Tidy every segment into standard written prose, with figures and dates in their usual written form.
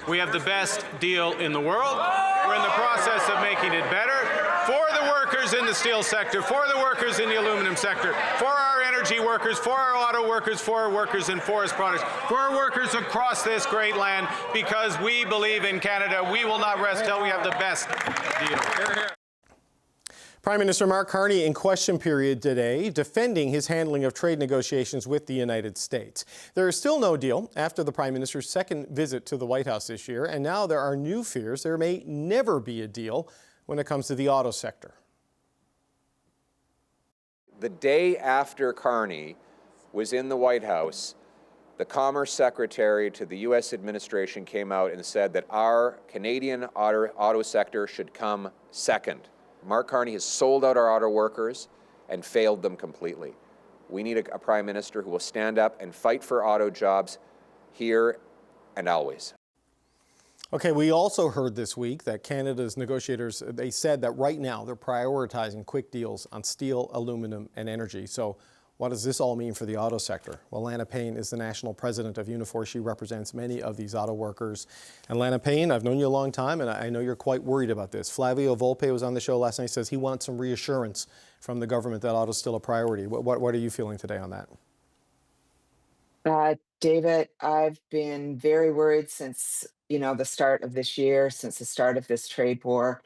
We have the best deal in the world. We're in the process of making it better for the workers in the steel sector, for the workers in the aluminum sector, for our energy workers, for our auto workers, for our workers in forest products, for our workers across this great land, because we believe in Canada. We will not rest till we have the best deal. Hear, hear. Prime Minister Mark Carney in question period today, defending his handling of trade negotiations with the United States. There is still no deal after the Prime Minister's second visit to the White House this year, and now there are new fears there may never be a deal when it comes to the auto sector. The day after Carney was in the White House, the Commerce Secretary to the U.S. administration came out and said that our Canadian auto sector should come second. Mark Carney has sold out our auto workers and failed them completely. We need a prime minister who will stand up and fight for auto jobs here and always. Okay, we also heard this week that Canada's negotiators, they said that right now they're prioritizing quick deals on steel, aluminum, and energy. So what does this all mean for the auto sector? Well, Lana Payne is the national president of Unifor. She represents many of these auto workers. And Lana Payne, I've known you a long time, and I know you're quite worried about this. Flavio Volpe was on the show last night, says he wants some reassurance from the government that auto is still a priority. What are you feeling today on that? David, I've been very worried since, the start of this year, since the start of this trade war.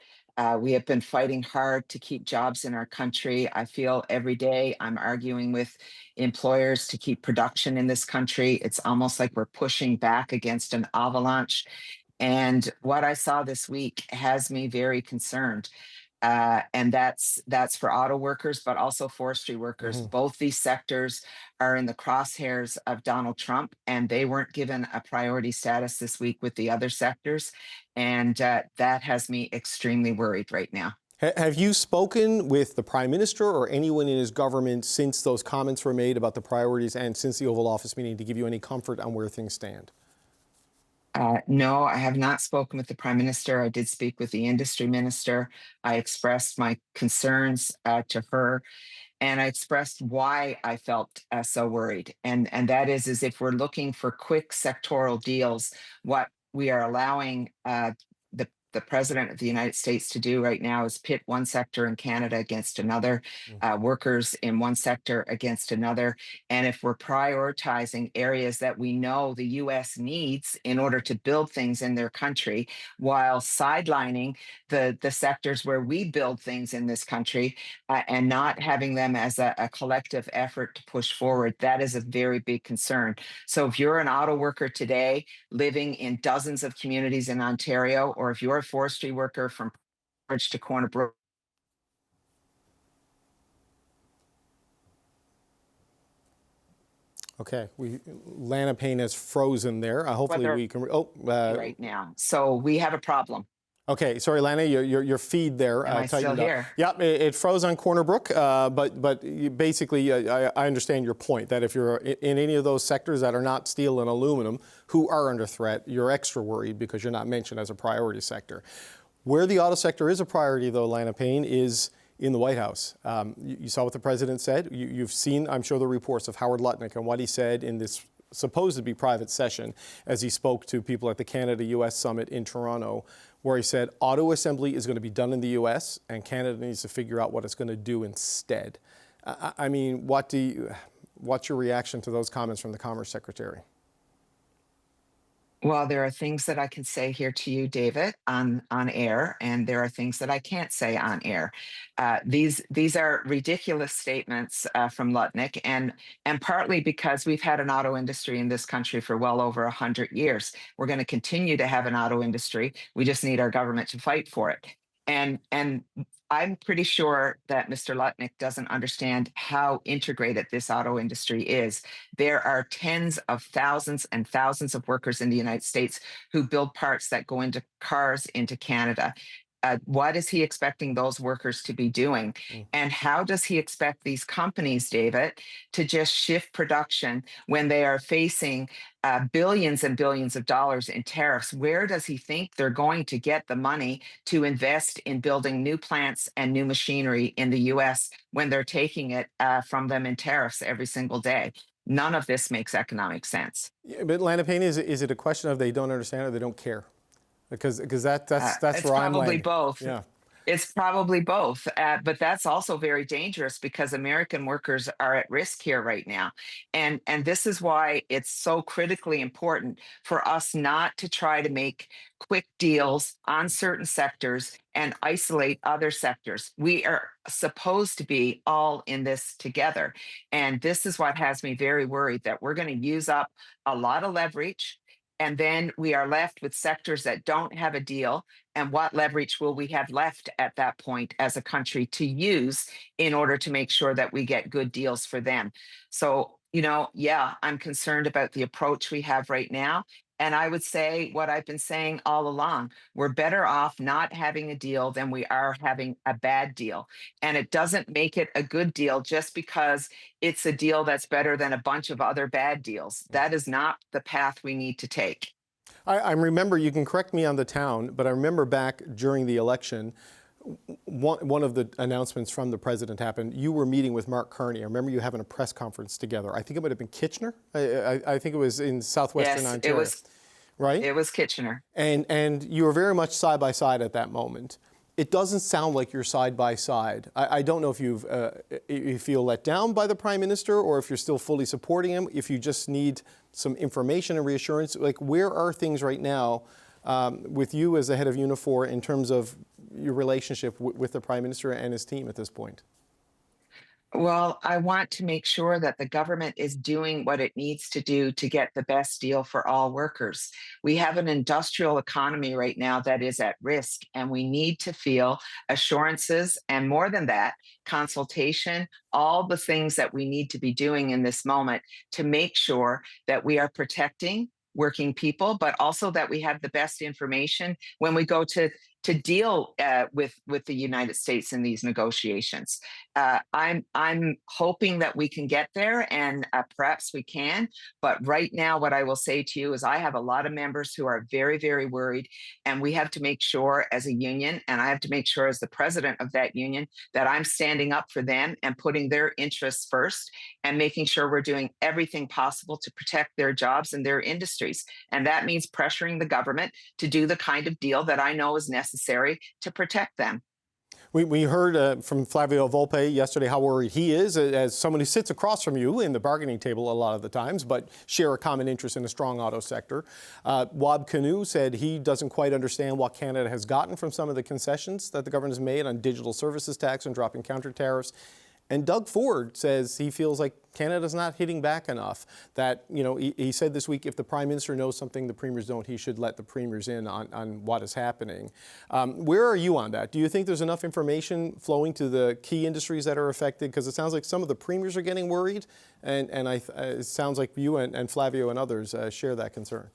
We have been fighting hard to keep jobs in our country. I feel every day I'm arguing with employers to keep production in this country. It's almost like we're pushing back against an avalanche. And what I saw this week has me very concerned. And that's for auto workers, but also forestry workers. Mm-hmm. Both these sectors are in the crosshairs of Donald Trump, and they weren't given a priority status this week with the other sectors. And that has me extremely worried right now. Have you spoken with the Prime Minister or anyone in his government since those comments were made about the priorities and since the Oval Office meeting to give you any comfort on where things stand? No, I have not spoken with the Prime Minister. I did speak with the Industry Minister. I expressed my concerns to her, and I expressed why I felt so worried. And that is if we're looking for quick sectoral deals, what we are allowing the President of the United States to do right now is pit one sector in Canada against another, workers in one sector against another. And if we're prioritizing areas that we know the U.S. needs in order to build things in their country, while sidelining the sectors where we build things in this country and not having them as a collective effort to push forward, that is a very big concern. So if you're an auto worker today living in dozens of communities in Ontario, or if you're a forestry worker from Bridge to Corner Brook. Okay, Lana Payne has frozen there. Hopefully we can. Right now, so we have a problem. Okay, sorry, Lana, your feed there. Am I still here? Yep, it froze on Corner Brook, but basically, I understand your point that if you're in any of those sectors that are not steel and aluminum, who are under threat, you're extra worried because you're not mentioned as a priority sector. Where the auto sector is a priority, though, Lana Payne, is in the White House. You saw what the president said. You've seen, I'm sure, the reports of Howard Lutnick and what he said in this supposed to be private session as he spoke to people at the Canada-U.S. summit in Toronto, where he said auto assembly is going to be done in the U.S. and Canada needs to figure out what it's going to do instead. I mean, what's your reaction to those comments from the Commerce Secretary? Well, there are things that I can say here to you, David, on air, and there are things that I can't say on air. These are ridiculous statements from Lutnick, and partly because we've had an auto industry in this country for well over 100 years. We're going to continue to have an auto industry. We just need our government to fight for it. And I'm pretty sure that Mr. Lutnick doesn't understand how integrated this auto industry is. There are tens of thousands and thousands of workers in the United States who build parts that go into cars into Canada. What is he expecting those workers to be doing? And how does he expect these companies, David, to just shift production when they are facing billions and billions of dollars in tariffs? Where does he think they're going to get the money to invest in building new plants and new machinery in the U.S. when they're taking it from them in tariffs every single day? None of this makes economic sense. Yeah, but Lana Payne, is it a question of they don't understand or they don't care? Because that's It's where I'm probably landing. both. Yeah. It's probably both, but that's also very dangerous because American workers are at risk here right now, and this is why it's so critically important for us not to try to make quick deals on certain sectors and isolate other sectors. We are supposed to be all in this together, and this is what has me very worried that we're going to use up a lot of leverage. And then we are left with sectors that don't have a deal, and what leverage will we have left at that point as a country to use in order to make sure that we get good deals for them? So, yeah, I'm concerned about the approach we have right now. And I would say what I've been saying all along, we're better off not having a deal than we are having a bad deal. And it doesn't make it a good deal just because it's a deal that's better than a bunch of other bad deals. That is not the path we need to take. I remember, you can correct me on the town, but I remember back during the election, one of the announcements from the president happened. You were meeting with Mark Carney. I remember you having a press conference together. I think it might have been Kitchener. I think it was in southwestern Ontario. It was, right? It was Kitchener. And you were very much side by side at that moment. It doesn't sound like you're side by side. I don't know if you feel let down by the Prime Minister or if you're still fully supporting him, if you just need some information and reassurance. Like, where are things right now with you as the head of Unifor in terms of your relationship with the Prime Minister and his team at this point? Well, I want to make sure that the government is doing what it needs to do to get the best deal for all workers. We have an industrial economy right now that is at risk, and we need to feel assurances, and more than that, consultation, all the things that we need to be doing in this moment to make sure that we are protecting working people, but also that we have the best information when we go to deal with the United States in these negotiations. I'm hoping that we can get there, and perhaps we can. But right now, what I will say to you is I have a lot of members who are very, very worried, and we have to make sure as a union, and I have to make sure as the president of that union, that I'm standing up for them and putting their interests first and making sure we're doing everything possible to protect their jobs and their industries. And that means pressuring the government to do the kind of deal that I know is necessary to protect them. We heard from Flavio Volpe yesterday how worried he is, as someone who sits across from you in the bargaining table a lot of the times, but share a common interest in a strong auto sector. Wab Kinew said he doesn't quite understand what Canada has gotten from some of the concessions that the government has made on digital services tax and dropping counter tariffs. And Doug Ford says he feels like Canada's not hitting back enough. That, he said this week, if the Prime Minister knows something the Premiers don't, he should let the Premiers in on what is happening. Where are you on that? Do you think there's enough information flowing to the key industries that are affected? Because it sounds like some of the Premiers are getting worried, and it sounds like you and Flavio and others share that concern.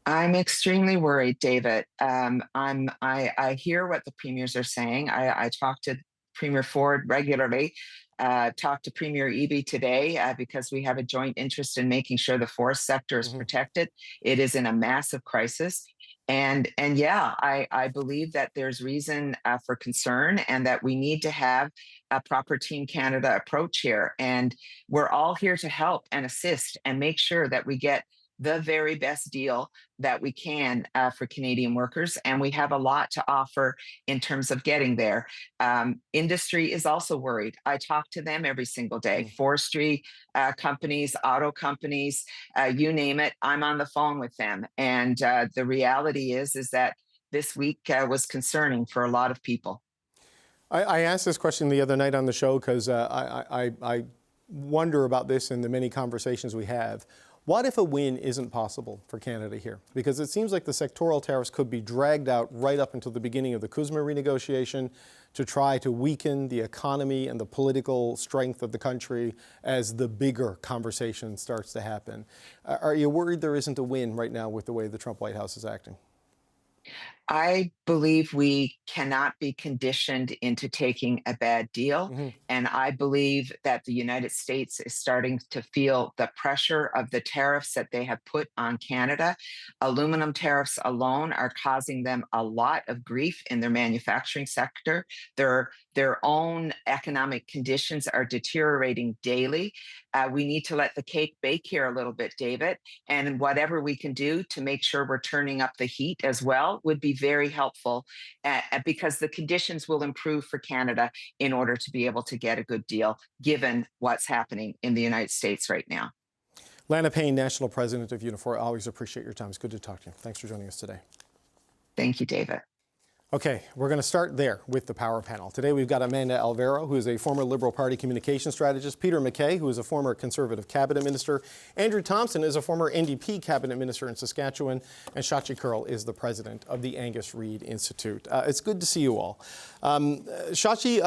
I'm extremely worried, David. I hear what the Premiers are saying. I talk to Premier Ford regularly, talked to Premier Eby today because we have a joint interest in making sure the forest sector is protected. It is in a massive crisis. And yeah, I believe that there's reason for concern and that we need to have a proper Team Canada approach here. And we're all here to help and assist and make sure that we get the very best deal that we can for Canadian workers. And we have a lot to offer in terms of getting there. Industry is also worried. I talk to them every single day. Forestry companies, auto companies, you name it, I'm on the phone with them. And the reality is that this week was concerning for a lot of people. I asked this question the other night on the show because I wonder about this in the many conversations we have. What if a win isn't possible for Canada here? Because it seems like the sectoral tariffs could be dragged out right up until the beginning of the CUSMA renegotiation to try to weaken the economy and the political strength of the country as the bigger conversation starts to happen. Are you worried there isn't a win right now with the way the Trump White House is acting? I believe we cannot be conditioned into taking a bad deal. And I believe that the United States is starting to feel the pressure of the tariffs that they have put on Canada. Aluminum tariffs alone are causing them a lot of grief in their manufacturing sector. Their own economic conditions are deteriorating daily. We need to let the cake bake here a little bit, David. And whatever we can do to make sure we're turning up the heat as well would be very helpful, because the conditions will improve for Canada in order to be able to get a good deal, given what's happening in the United States right now. Lana Payne, National President of Unifor, always appreciate your time. It's good to talk to you. Thanks for joining us today. Thank you, David. Okay, we're going to start there with the power panel. Today we've got Amanda Alvaro, who is a former Liberal Party communication strategist, Peter MacKay, who is a former Conservative cabinet minister, Andrew Thompson is a former NDP cabinet minister in Saskatchewan, and Shachi Kurl is the president of the Angus Reid Institute. It's good to see you all. Shachi,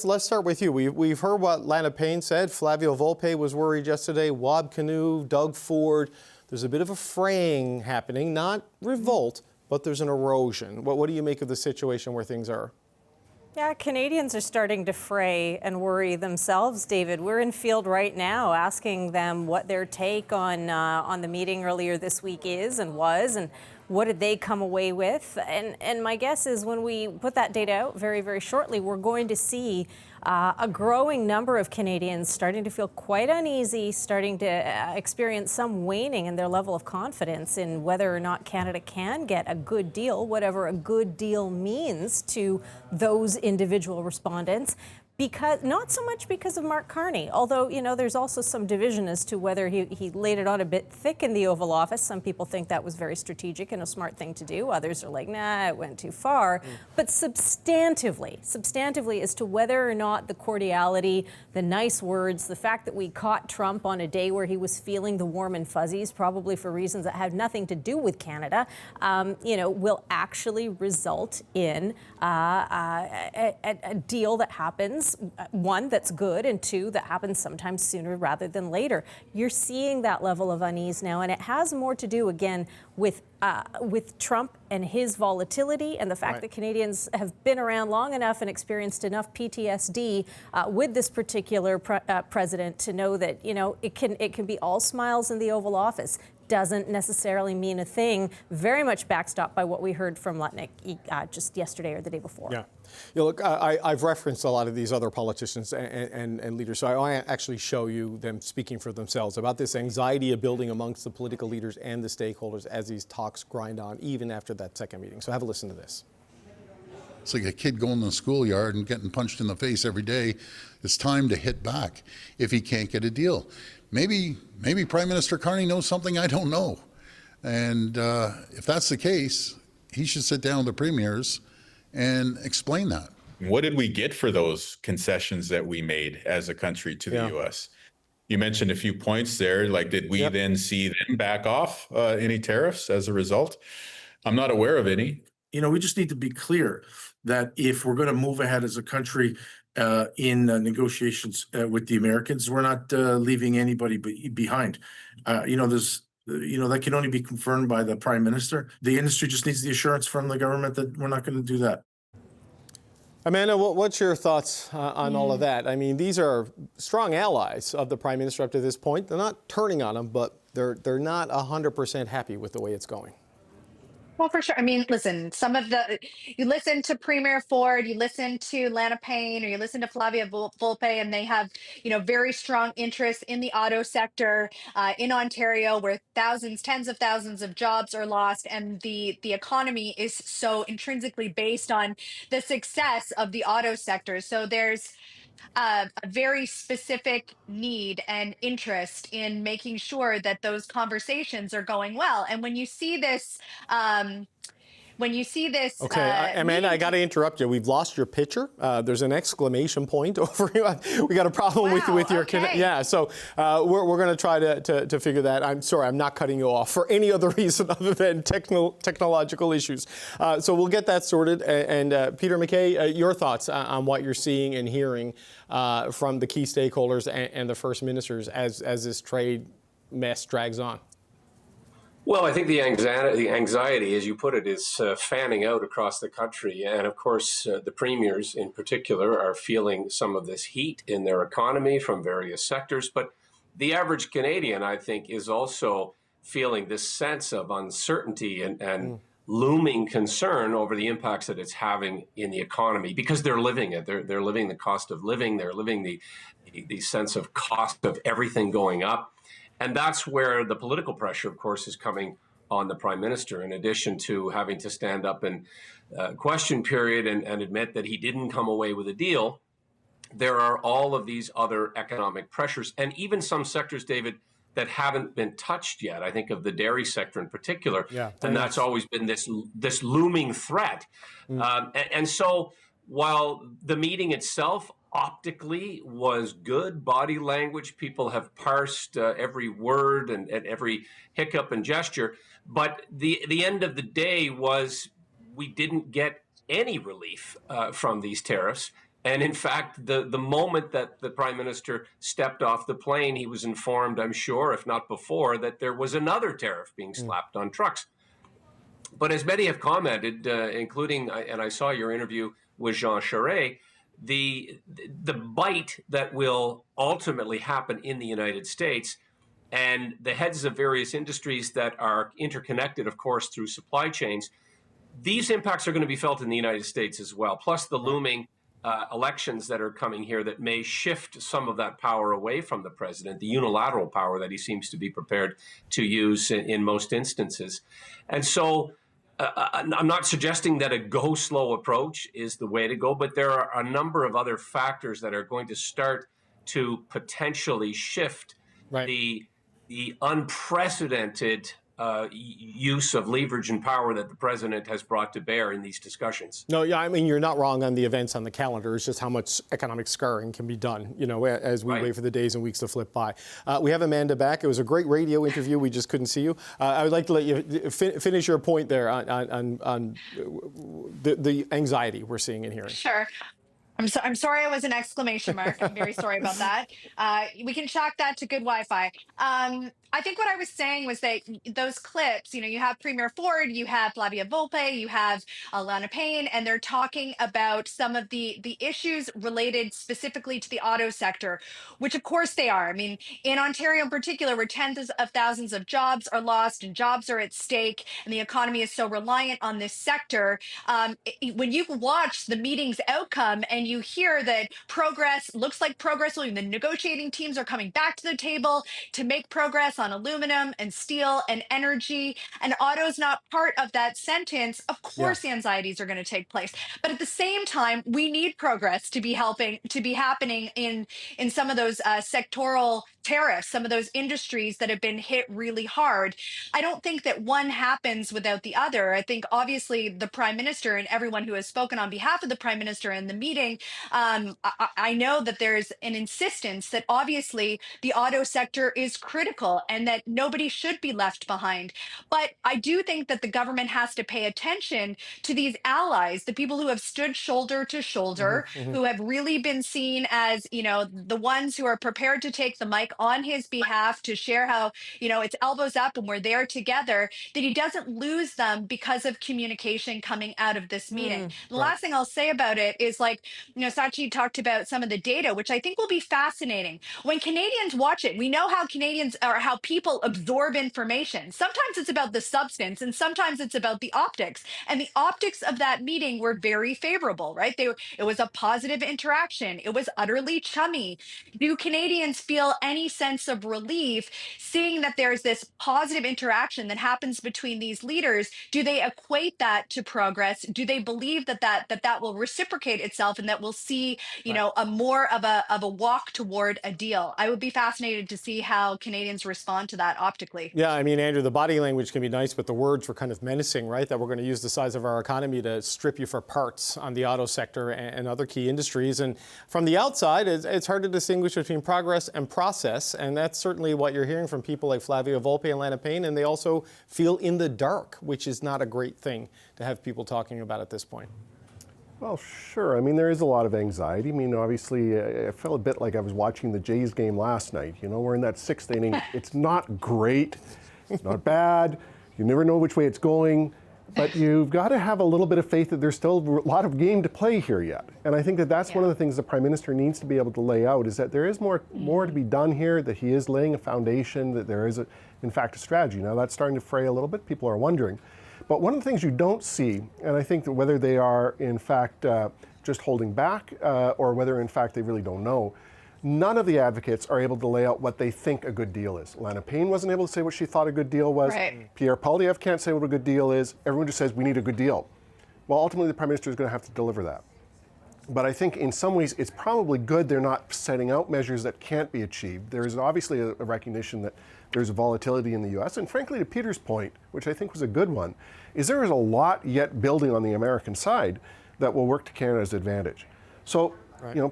let's start with you. We've heard what Lana Payne said. Flavio Volpe was worried yesterday. Wab Kinew, Doug Ford. There's a bit of a fraying happening, not revolt, but there's an erosion. What do you make of the situation where things are? Yeah, Canadians are starting to fray and worry themselves, David. We're in field right now asking them what their take on the meeting earlier this week is and was, and what did they come away with. And my guess is when we put that data out very, very shortly, we're going to see a growing number of Canadians starting to feel quite uneasy, starting to experience some waning in their level of confidence in whether or not Canada can get a good deal, whatever a good deal means to those individual respondents. Because not so much because of Mark Carney, although, you know, there's also some division as to whether he laid it on a bit thick in the Oval Office. Some people think that was very strategic and a smart thing to do. Others are like, nah, it went too far. But substantively as to whether or not the cordiality, the nice words, the fact that we caught Trump on a day where he was feeling the warm and fuzzies, probably for reasons that had nothing to do with Canada, will actually result in a deal that happens. One, that's good, and two, that happens sometimes sooner rather than later. You're seeing that level of unease now, and it has more to do, again, with Trump and his volatility and the fact that Canadians have been around long enough and experienced enough PTSD with this particular president to know that, you know, it can be all smiles in the Oval Office. Doesn't necessarily mean a thing. Very much backstopped by what we heard from Lutnick just yesterday or the day before. Yeah. You know, look, I've referenced a lot of these other politicians and leaders, so I want to actually show you them speaking for themselves about this anxiety of building amongst the political leaders and the stakeholders as these talks grind on, even after that second meeting. So have a listen to this. It's like a kid going to the schoolyard and getting punched in the face every day. It's time to hit back if he can't get a deal. Maybe Prime Minister Carney knows something I don't know. And if that's the case, he should sit down with the premiers and explain that. What did we get for those concessions that we made as a country to the U.S.? You mentioned a few points there. Like, did we then see them back off any tariffs as a result? I'm not aware of any. You know, we just need to be clear that if we're going to move ahead as a country in negotiations with the Americans, we're not leaving anybody behind. That can only be confirmed by the Prime Minister. The industry just needs the assurance from the government that we're not going to do that. Amanda, what's your thoughts on all of that? I mean, these are strong allies of the Prime Minister up to this point. They're not turning on him, but they're not 100% happy with the way it's going. Well, for sure. I mean, listen, you listen to Premier Ford, you listen to Lana Payne, or you listen to Flavia Volpe, and they have, very strong interests in the auto sector in Ontario, where tens of thousands of jobs are lost. And the economy is so intrinsically based on the success of the auto sector. So there's a very specific need and interest in making sure that those conversations are going well. And when you see this, Okay, Amanda, I got to interrupt you. We've lost your picture. There's an exclamation point over you. We got a problem with your okay. So we're going to try to figure that. I'm sorry, I'm not cutting you off for any other reason other than technological issues. So we'll get that sorted. And Peter MacKay, your thoughts on what you're seeing and hearing from the key stakeholders and the First Ministers as this trade mess drags on. Well, I think the anxiety, as you put it, is fanning out across the country. And of course, the premiers in particular are feeling some of this heat in their economy from various sectors. But the average Canadian, I think, is also feeling this sense of uncertainty and looming concern over the impacts that it's having in the economy, because they're living it. They're living the cost of living. They're living the sense of cost of everything going up. And that's where the political pressure, of course, is coming on the Prime Minister, in addition to having to stand up in question period and admit that he didn't come away with a deal. There are all of these other economic pressures, and even some sectors, David, that haven't been touched yet. I think of the dairy sector in particular, and that's always been this looming threat. And so while the meeting itself optically was good, body language, people have parsed every word and every hiccup and gesture, but the end of the day was we didn't get any relief from these tariffs. And in fact, the moment that the Prime Minister stepped off the plane, he was informed, I'm sure, if not before, that there was another tariff being slapped on trucks. But as many have commented, including, and I saw your interview with Jean Charest, the bite that will ultimately happen in the United States, and the heads of various industries that are interconnected, of course, through supply chains, these impacts are going to be felt in the United States as well, plus the looming elections that are coming here that may shift some of that power away from the president, the unilateral power that he seems to be prepared to use in most instances. And so I'm not suggesting that a go slow approach is the way to go, but there are a number of other factors that are going to start to potentially shift the unprecedented use of leverage and power that the president has brought to bear in these discussions. No, yeah, I mean, you're not wrong on the events on the calendar. It's just how much economic scarring can be done, you know, as we wait for the days and weeks to flip by. We have Amanda back. It was a great radio interview. We just couldn't see you. I would like to let you finish your point there on the anxiety we're seeing and hearing. Sure. I'm sorry I was an exclamation mark. I'm very sorry about that. We can chalk that to good Wi-Fi. I think what I was saying was that those clips, you know, you have Premier Ford, you have Flavia Volpe, you have Lana Payne, and they're talking about some of the issues related specifically to the auto sector, which of course they are. I mean, in Ontario in particular, where tens of thousands of jobs are lost and jobs are at stake, and the economy is so reliant on this sector, when you watch the meeting's outcome and you hear that looks like progress, the negotiating teams are coming back to the table to make progress on aluminum and steel and energy, and auto is not part of that sentence, of course the anxieties are going to take place. But at the same time, we need progress to be happening in some of those sectoral tariffs, some of those industries that have been hit really hard. I don't think that one happens without the other. I think obviously the Prime Minister and everyone who has spoken on behalf of the Prime Minister in the meeting, I know that there's an insistence that obviously the auto sector is critical and that nobody should be left behind. But I do think that the government has to pay attention to these allies, the people who have stood shoulder to shoulder, who have really been seen as, you know, the ones who are prepared to take the mic on his behalf to share how, you know, it's elbows up and we're there together, that he doesn't lose them because of communication coming out of this meeting. The last thing I'll say about it is, like, you know, Sachi talked about some of the data, which I think will be fascinating. When Canadians watch it, we know how how people absorb information. Sometimes it's about the substance and sometimes it's about the optics. And the optics of that meeting were very favorable, right? It was a positive interaction. It was utterly chummy. Do Canadians feel any sense of relief seeing that there's this positive interaction that happens between these leaders? Do they equate that to progress? Do they believe that will reciprocate itself and that we'll see, you know, a more of a walk toward a deal? I would be fascinated to see how Canadians respond to that optically. Yeah, I mean, Andrew, the body language can be nice, but the words were kind of menacing, right? That we're going to use the size of our economy to strip you for parts on the auto sector and other key industries. And from the outside, it's hard to distinguish between progress and process. And that's certainly what you're hearing from people like Flavia Volpe and Lana Payne. And they also feel in the dark, which is not a great thing to have people talking about at this point. Well, sure. I mean, there is a lot of anxiety. I mean, obviously, I felt a bit like I was watching the Jays game last night. You know, we're in that sixth inning. It's not great. It's not bad. You never know which way it's going, but you've got to have a little bit of faith that there's still a lot of game to play here yet. And I think that that's one of the things the Prime Minister needs to be able to lay out, is that there is more to be done here, that he is laying a foundation, that there is, in fact, a strategy. Now that's starting to fray a little bit. People are wondering. But one of the things you don't see, and I think that whether they are, in fact, just holding back or whether, in fact, they really don't know, none of the advocates are able to lay out what they think a good deal is. Lana Payne wasn't able to say what she thought a good deal was. Right. Pierre Poilievre can't say what a good deal is. Everyone just says we need a good deal. Well, ultimately, the Prime Minister is going to have to deliver that. But I think in some ways it's probably good they're not setting out measures that can't be achieved. There is obviously a recognition that there's a volatility in the U.S. And frankly, to Peter's point, which I think was a good one, is there is a lot yet building on the American side that will work to Canada's advantage. So,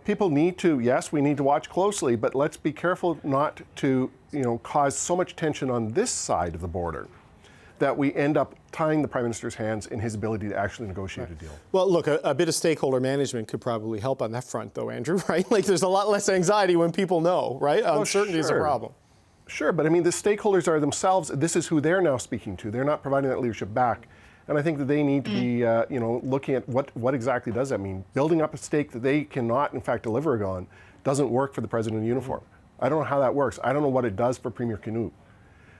people need to, yes, we need to watch closely, but let's be careful not to, cause so much tension on this side of the border that we end up tying the Prime Minister's hands in his ability to actually negotiate a deal. Well, look, a bit of stakeholder management could probably help on that front, though, Andrew, right? Like, there's a lot less anxiety when people know, right? Uncertainty is a problem. Sure, but I mean, the stakeholders are themselves, this is who they're now speaking to. They're not providing that leadership back. And I think that they need to be, looking at what exactly does that mean. Building up a stake that they cannot, in fact, deliver on doesn't work for the President of Unifor. I don't know how that works. I don't know what it does for Premier Canute.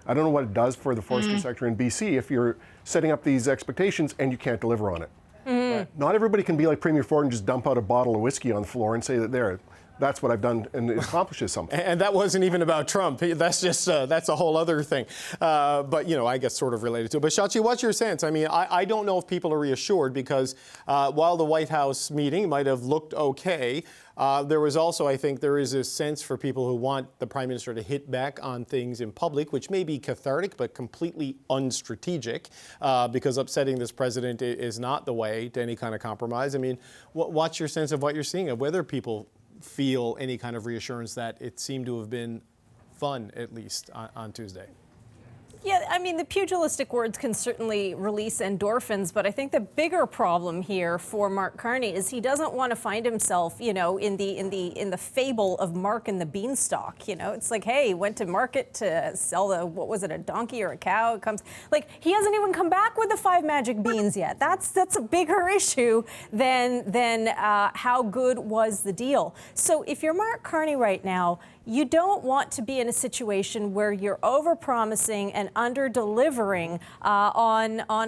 I don't know what it does for the forestry sector in BC if you're setting up these expectations and you can't deliver on it. Not everybody can be like Premier Ford and just dump out a bottle of whiskey on the floor and say that that's what I've done, and it accomplishes something. And that wasn't even about Trump. That's just, that's a whole other thing. But, I guess sort of related to it. But Shachi, what's your sense? I mean, I don't know if people are reassured because while the White House meeting might have looked okay, there was also, I think, there is a sense for people who want the Prime Minister to hit back on things in public, which may be cathartic, but completely unstrategic, because upsetting this president is not the way to any kind of compromise. I mean, what's your sense of what you're seeing, of whether people feel any kind of reassurance that it seemed to have been fun, at least, on Tuesday? Yeah, I mean, the pugilistic words can certainly release endorphins, but I think the bigger problem here for Mark Carney is he doesn't want to find himself, in the fable of Mark and the Beanstalk. It's like, hey, he went to market to sell a donkey or a cow? It comes like he hasn't even come back with the 5 magic beans yet. That's a bigger issue than how good was the deal. So if you're Mark Carney right now, you don't want to be in a situation where you're overpromising and under-delivering on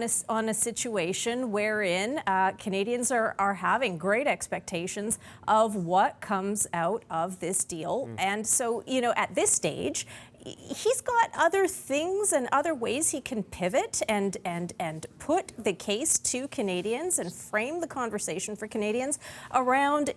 a situation wherein Canadians are having great expectations of what comes out of this deal. And so, at this stage, he's got other things and other ways he can pivot and put the case to Canadians and frame the conversation for Canadians around,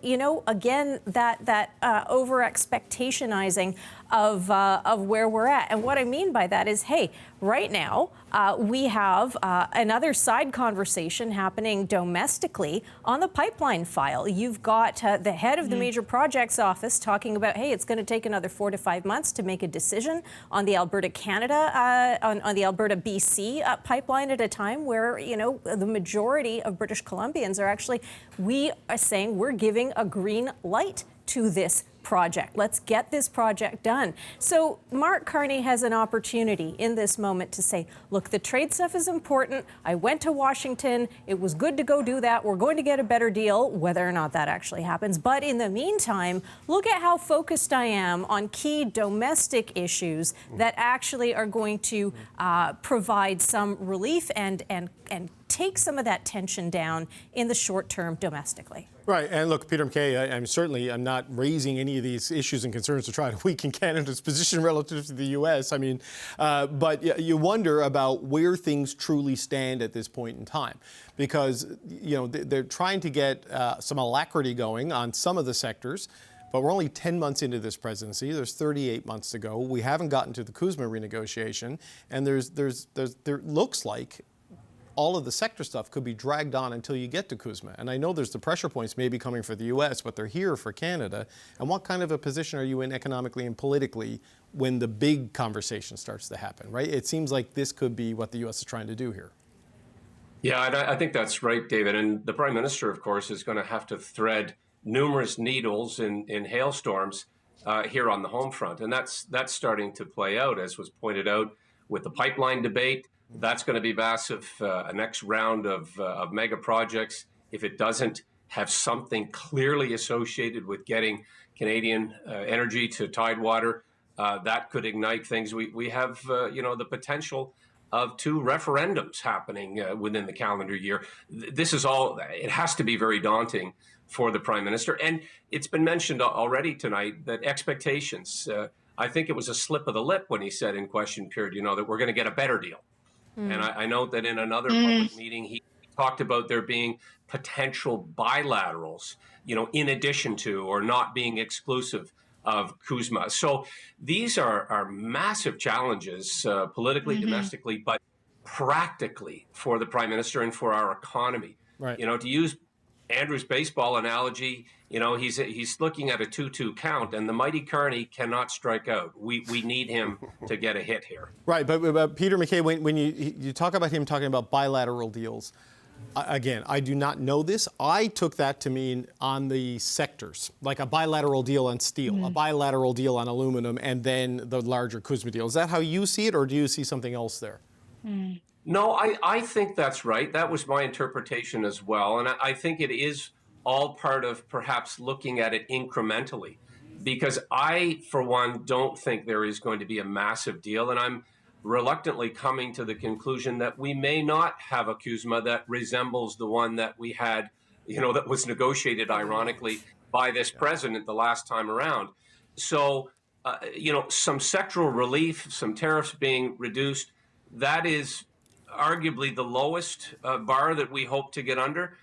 again, that over-expectationizing of where we're at. And what I mean by that is, hey, right now we have another side conversation happening domestically on the pipeline file. You've got the head of the Major Projects Office talking about, hey, it's going to take another 4 to 5 months to make a decision on the Alberta Canada, on the Alberta BC pipeline at a time where, the majority of British Columbians are actually, we are saying we're giving a green light to this project. Let's get this project done. So Mark Carney has an opportunity in this moment to say, look, the trade stuff is important. I went to Washington. It was good to go do that. We're going to get a better deal, whether or not that actually happens. But in the meantime, look at how focused I am on key domestic issues that actually are going to provide some relief and take some of that tension down in the short term domestically. Right, and look, Peter McKay, I'm not raising any of these issues and concerns to try to weaken Canada's position relative to the U.S. I mean, but you wonder about where things truly stand at this point in time, because they're trying to get some alacrity going on some of the sectors. But we're only 10 months into this presidency. There's 38 months to go. We haven't gotten to the CUSMA renegotiation, and there looks like all of the sector stuff could be dragged on until you get to CUSMA. And I know there's the pressure points maybe coming for the U.S., but they're here for Canada. And what kind of a position are you in economically and politically when the big conversation starts to happen, right? It seems like this could be what the U.S. is trying to do here. Yeah, I think that's right, David. And the Prime Minister, of course, is going to have to thread numerous needles in hailstorms here on the home front. And that's starting to play out, as was pointed out with the pipeline debate. That's going to be massive. A next round of mega projects, if it doesn't have something clearly associated with getting Canadian energy to Tidewater, that could ignite things. We have, the potential of 2 referendums happening within the calendar year. This is all, it has to be very daunting for the Prime Minister. And it's been mentioned already tonight that expectations, I think it was a slip of the lip when he said in question period, that we're going to get a better deal. And I note that in another public meeting, he talked about there being potential bilaterals, in addition to or not being exclusive of CUSMA. So these are massive challenges politically, domestically, but practically for the Prime Minister and for our economy. Right. To use Andrew's baseball analogy, he's looking at a 2-2 count, and the mighty Carney cannot strike out. We need him to get a hit here. Right, but Peter MacKay, when you talk about him talking about bilateral deals, again, I do not know this. I took that to mean on the sectors, like a bilateral deal on steel, a bilateral deal on aluminum, and then the larger CUSMA deal. Is that how you see it, or do you see something else there? No, I think that's right. That was my interpretation as well. And I think it is all part of perhaps looking at it incrementally, because I, for one, don't think there is going to be a massive deal. And I'm reluctantly coming to the conclusion that we may not have a CUSMA that resembles the one that we had, that was negotiated, ironically, by this president the last time around. So, some sectoral relief, some tariffs being reduced, that is arguably the lowest bar that we hope to get under.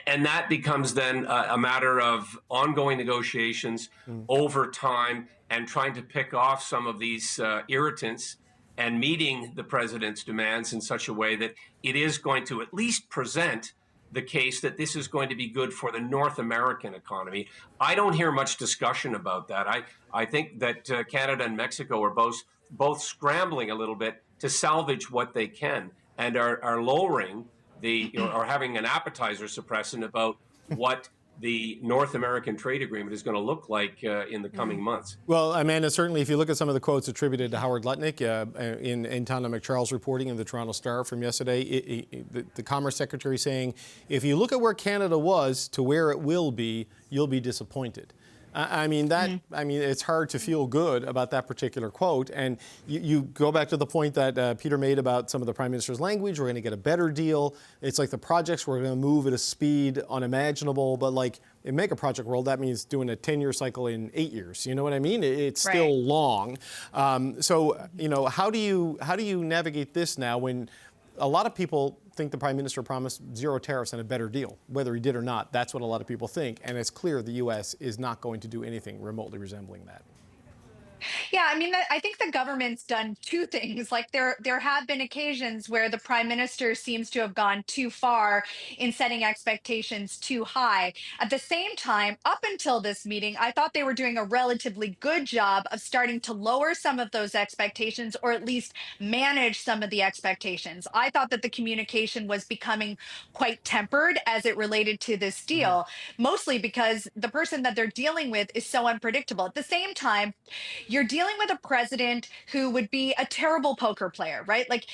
And that becomes then a matter of ongoing negotiations over time and trying to pick off some of these irritants and meeting the president's demands in such a way that it is going to at least present the case that this is going to be good for the North American economy. I don't hear much discussion about that. I think that Canada and Mexico are both scrambling a little bit to salvage what they can and are lowering or having an appetizer suppressant about what the North American trade agreement is going to look like in the coming months. Well, Amanda, certainly if you look at some of the quotes attributed to Howard Lutnick in Tana McCharles' reporting in the Toronto Star from yesterday, the Commerce Secretary saying, if you look at where Canada was to where it will be, you'll be disappointed. I mean, it's hard to feel good about that particular quote. And you go back to the point that Peter made about some of the Prime Minister's language. We're going to get a better deal. It's like the projects were going to move at a speed unimaginable. But like in mega project world, that means doing a 10-year cycle in 8 years. You know what I mean? It's still long. So, how do you navigate this now when a lot of people think the Prime Minister promised zero tariffs and a better deal? Whether he did or not, that's what a lot of people think. And it's clear the U.S. is not going to do anything remotely resembling that. Yeah, I think the government's done 2 things. Like there have been occasions where the Prime Minister seems to have gone too far in setting expectations too high. At the same time, up until this meeting, I thought they were doing a relatively good job of starting to lower some of those expectations, or at least manage some of the expectations. I thought that the communication was becoming quite tempered as it related to this deal, mostly because the person that they're dealing with is so unpredictable. At the same time, you're dealing with a president who would be a terrible poker player, right? Like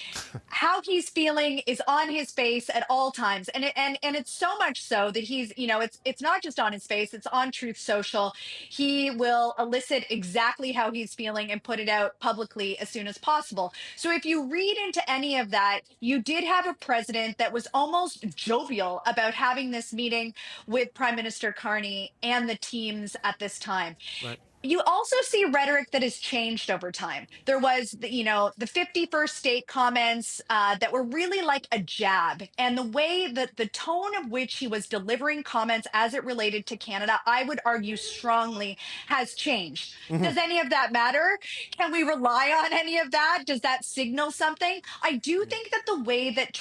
how he's feeling is on his face at all times. And it's so much so that he's, it's not just on his face, it's on Truth Social. He will elicit exactly how he's feeling and put it out publicly as soon as possible. So if you read into any of that, you did have a president that was almost jovial about having this meeting with Prime Minister Carney and the teams at this time. Right. You also see rhetoric that has changed over time. There was, the 51st state comments that were really like a jab. And the way that the tone of which he was delivering comments as it related to Canada, I would argue strongly has changed. Does any of that matter? Can we rely on any of that? Does that signal something? I do think that the way that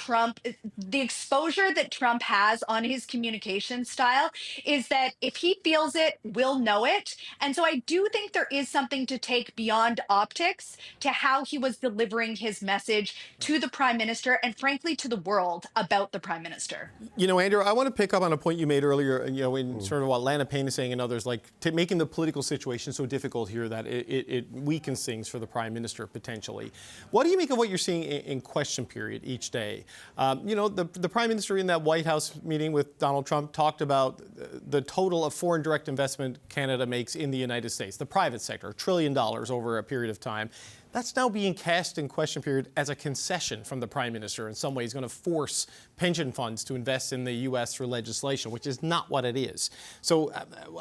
the exposure that Trump has on his communication style is that if he feels it, we'll know it. And so I do think there is something to take beyond optics to how he was delivering his message to the Prime Minister and frankly to the world about the Prime Minister. You know, Andrew, I want to pick up on a point you made earlier, you know, in sort of what Lana Payne is saying and others, like making the political situation so difficult here that it weakens things for the Prime Minister potentially. What do you make of what you're seeing in question period each day? You know, the Prime Minister in that White House meeting with Donald Trump talked about the total of foreign direct investment Canada makes in the United States, the private sector, $1 trillion over a period of time. That's now being cast in question period as a concession from the Prime Minister. In some ways, going to force pension funds to invest in the U.S. through legislation, which is not what it is. So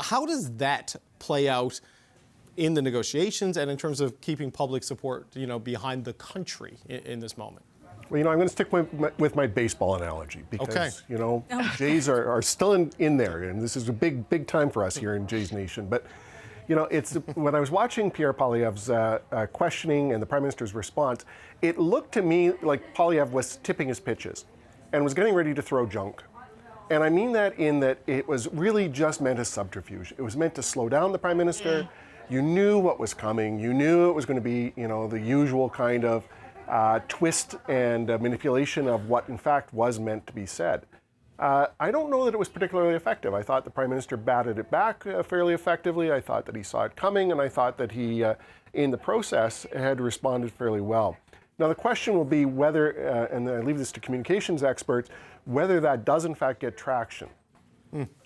how does that play out in the negotiations and in terms of keeping public support, you know, behind the country in this moment? Well, you know, I'm going to stick with my baseball analogy because, you know, Jays are still in there, and this is a big time for us here in Jays Nation. But, you know, it's when I was watching Pierre Poilievre's questioning and the Prime Minister's response, it looked to me like Poilievre was tipping his pitches and was getting ready to throw junk. And I mean that in that it was really just meant as subterfuge. It was meant to slow down the Prime Minister. You knew what was coming. You knew it was going to be, you know, the usual kind of twist and manipulation of what in fact was meant to be said. I don't know that it was particularly effective. I thought the Prime Minister batted it back fairly effectively. I thought that he saw it coming, and I thought that he, in the process, had responded fairly well. Now the question will be whether, and I leave this to communications experts, whether that does in fact get traction.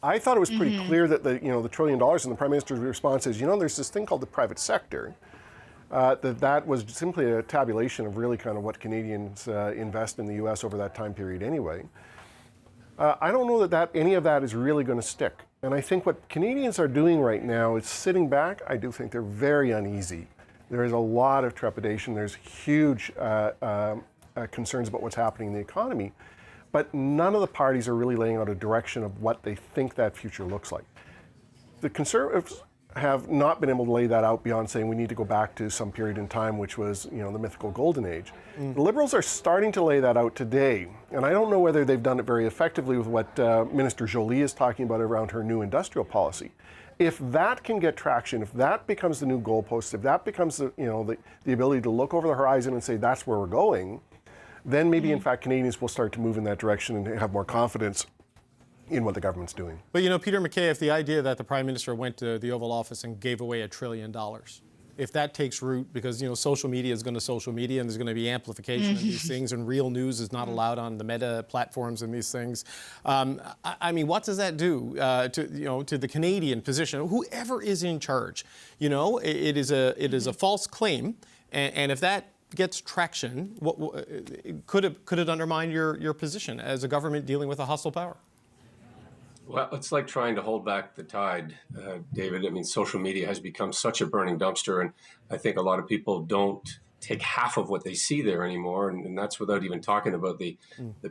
I thought it was pretty clear that the $1 trillion and the Prime Minister's response is, you know, there's this thing called the private sector. That was simply a tabulation of really kind of what Canadians invest in the U.S. over that time period anyway. I don't know that any of that is really going to stick. And I think what Canadians are doing right now is sitting back. I do think they're very uneasy. There is a lot of trepidation. There's huge concerns about what's happening in the economy. But none of the parties are really laying out a direction of what they think that future looks like. The Conservatives have not been able to lay that out beyond saying we need to go back to some period in time which was, you know, the mythical golden age. The Liberals are starting to lay that out today, and I don't know whether they've done it very effectively with what Minister Joly is talking about around her new industrial policy. If that can get traction, if that becomes the new goalpost, if that becomes the ability to look over the horizon and say that's where we're going, then maybe in fact Canadians will start to move in that direction and have more confidence in what the government's doing. But you know, Peter MacKay, if the idea that the Prime Minister went to the Oval Office and gave away $1 trillion, if that takes root, because you know social media is going to social media and there's going to be amplification of these things, and real news is not allowed on the meta platforms and these things. I mean, what does that do to the Canadian position? Whoever is in charge, you know, it is a false claim, and if that gets traction, could it undermine your position as a government dealing with a hostile power? Well, it's like trying to hold back the tide, David. I mean, social media has become such a burning dumpster, and I think a lot of people don't take half of what they see there anymore, and that's without even talking about the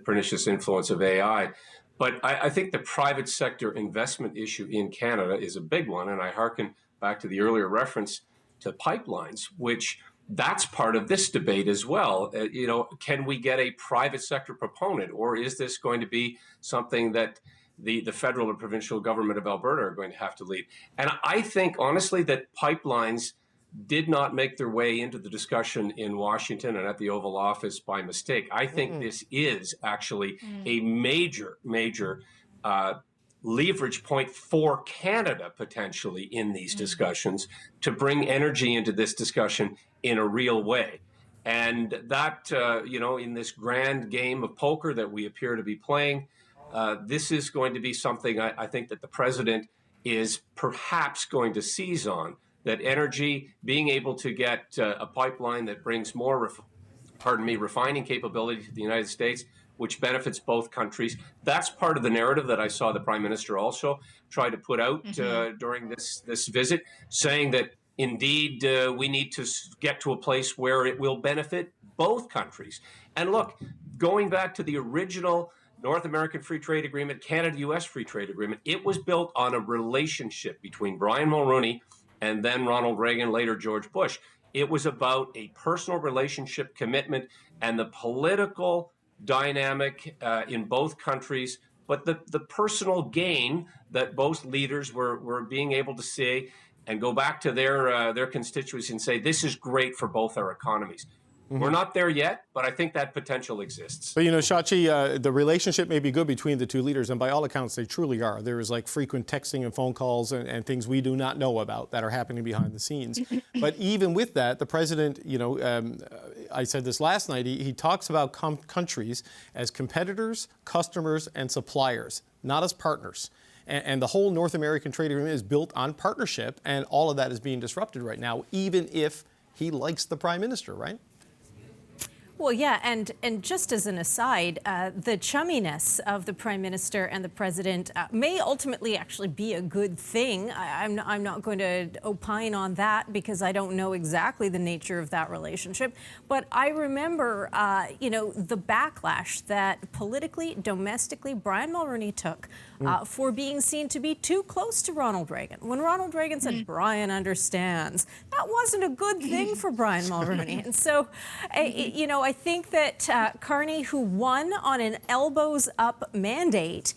pernicious influence of AI. But I think the private sector investment issue in Canada is a big one, and I hearken back to the earlier reference to pipelines, which that's part of this debate as well. You know, can we get a private sector proponent, or is this going to be something that the federal and provincial government of Alberta are going to have to lead? And I think, honestly, that pipelines did not make their way into the discussion in Washington and at the Oval Office by mistake. I think this is actually a major leverage point for Canada potentially in these discussions to bring energy into this discussion in a real way. And that, you know, in this grand game of poker that we appear to be playing, this is going to be something I think that the president is perhaps going to seize on, that energy, being able to get a pipeline that brings more, refining capability to the United States, which benefits both countries. That's part of the narrative that I saw the Prime Minister also try to put out during this visit, saying that indeed we need to get to a place where it will benefit both countries. And look, going back to the original North American Free Trade Agreement, Canada-U.S. Free Trade Agreement, it was built on a relationship between Brian Mulroney and then Ronald Reagan, later George Bush. It was about a personal relationship commitment and the political dynamic in both countries, but the personal gain that both leaders were being able to say and go back to their constituency and say, this is great for both our economies. We're not there yet, but I think that potential exists. But, you know, Shachi, the relationship may be good between the two leaders, and by all accounts, they truly are. There is like frequent texting and phone calls and things we do not know about that are happening behind the scenes. But even with that, the president, you know, I said this last night, he talks about countries as competitors, customers, and suppliers, not as partners. And the whole North American trade agreement is built on partnership, and all of that is being disrupted right now, even if he likes the prime minister, right? Well, yeah, and just as an aside, the chumminess of the Prime Minister and the President may ultimately actually be a good thing. I'm not going to opine on that because I don't know exactly the nature of that relationship. But I remember, you know, the backlash that politically, domestically, Brian Mulroney took for being seen to be too close to Ronald Reagan. When Ronald Reagan said, Brian understands, that wasn't a good thing for Brian Mulroney. And so, you know, I think that Carney, who won on an elbows-up mandate,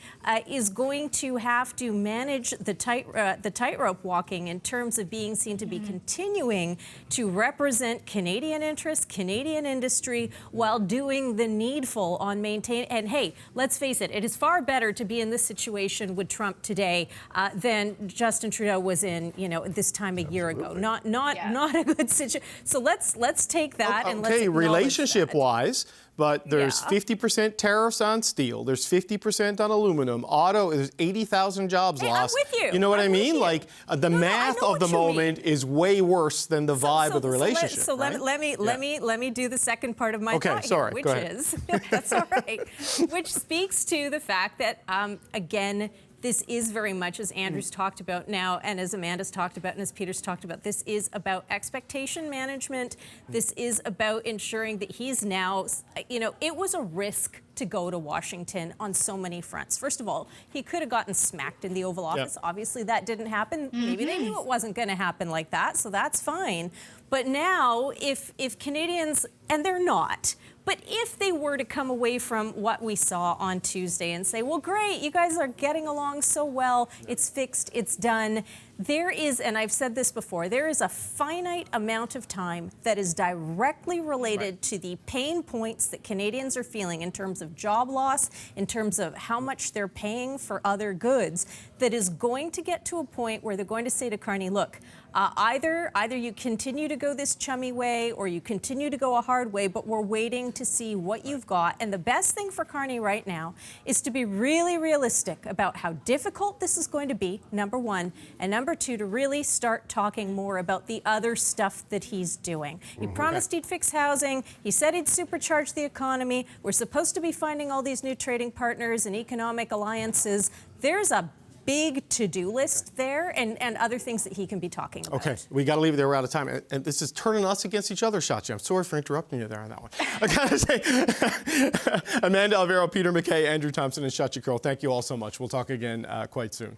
is going to have to manage the tightrope walking in terms of being seen to be continuing to represent Canadian interests, Canadian industry, while doing the needful on maintain. And hey, let's face it, it is far better to be in this situation with Trump today than Justin Trudeau was in, you know, this time a year ago. Not a good situation. So let's take that and let's acknowledge relationship-wise, but there's 50% tariffs on steel. There's 50% on aluminum. Auto, there's 80,000 jobs lost. I'm with you. You know what I mean? You. Like the math of the moment is way worse than the vibe of the relationship. So let me do the second part of my thought sorry, here, go which ahead. is that's all right. Which speaks to the fact that again, this is very much, as Andrew's talked about now, and as Amanda's talked about, and as Peter's talked about, this is about expectation management. This is about ensuring that he's now, you know, it was a risk to go to Washington on so many fronts. First of all, he could have gotten smacked in the Oval Office. Obviously, that didn't happen. Maybe they knew it wasn't going to happen like that, so that's fine. But now, if Canadians, and they're not, but if they were to come away from what we saw on Tuesday and say, well, great, you guys are getting along so well, it's fixed, it's done, there is, and I've said this before, there is a finite amount of time that is directly related to the pain points that Canadians are feeling in terms of job loss, in terms of how much they're paying for other goods, that is going to get to a point where they're going to say to Carney, look, either you continue to go this chummy way or you continue to go a hard way, but we're waiting to see what you've got. And the best thing for Carney right now is to be really realistic about how difficult this is going to be, number one, and number two, to really start talking more about the other stuff that he's doing. He promised he'd fix housing. He said he'd supercharge the economy. We're supposed to be finding all these new trading partners and economic alliances. There's a big to-do list there and other things that he can be talking about. Okay, we got to leave it there. We're out of time. And this is turning us against each other, Shachi. I'm sorry for interrupting you there on that one. I got to say, Amanda Alvaro, Peter MacKay, Andrew Thompson, and Shachi Curl, thank you all so much. We'll talk again quite soon.